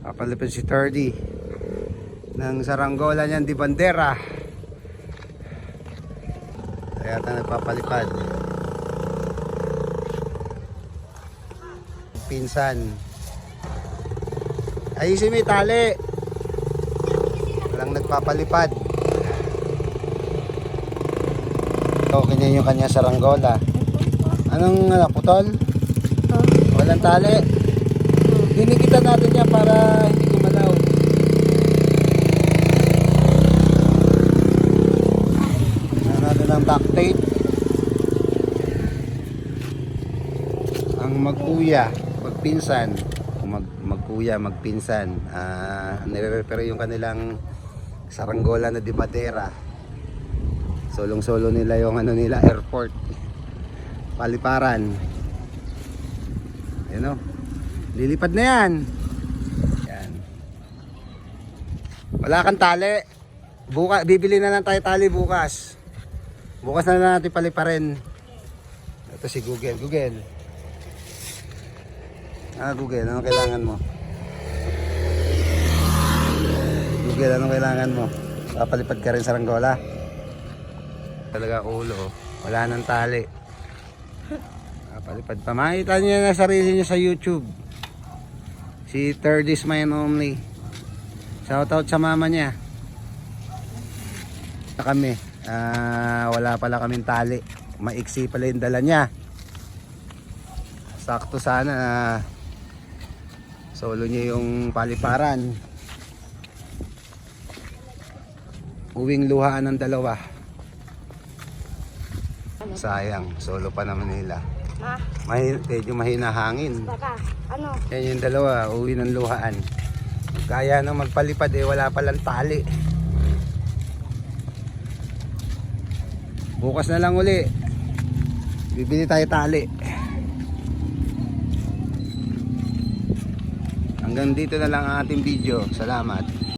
Papalipad si 30 ng saranggola niyan di bandera. Kaya ata nagpapalipad. Pinsan. Ayusin mo yung tali. Walang nagpapalipad. Okay niya yung kanya saranggola. Anong putol? Walang tali. Dinikitan natin yan para hindi gumalaw. Natin ang duct tape. Ang magkuya, magpinsan, magkuya, magpinsan, nire-repair yung kanilang saranggola na di madera. Solong-solo nila yung nila, airport. Paliparan. Ayan o. Lilipad na yan. Yan. Wala kang tali. Bibili na lang tayo tali bukas. Bukas na lang natin paliparin. Ito si Google. Google. Google, anong kailangan mo? Google, anong kailangan mo? Papalipad ka rin sa saranggola. Talaga ulo. Wala nang tali. Papalipad pa. Makita niya na sarili niya sa YouTube. Si 30's mine only. Shoutout sa mama niya. Kami. Wala pala kaming tali. Maiksi pala yung dala niya. Sakto sana solo niya yung paliparan. Uwing luhaan ng dalawa. Sayang, solo pa naman nila. Medyo mahina hangin. Ano? Yan yung dalawa, uwi ng luhaan. Kaya na magpalipad wala palang tali. Bukas na lang uli. Bibili tayo tali. Hanggang dito na lang ang ating video. Salamat.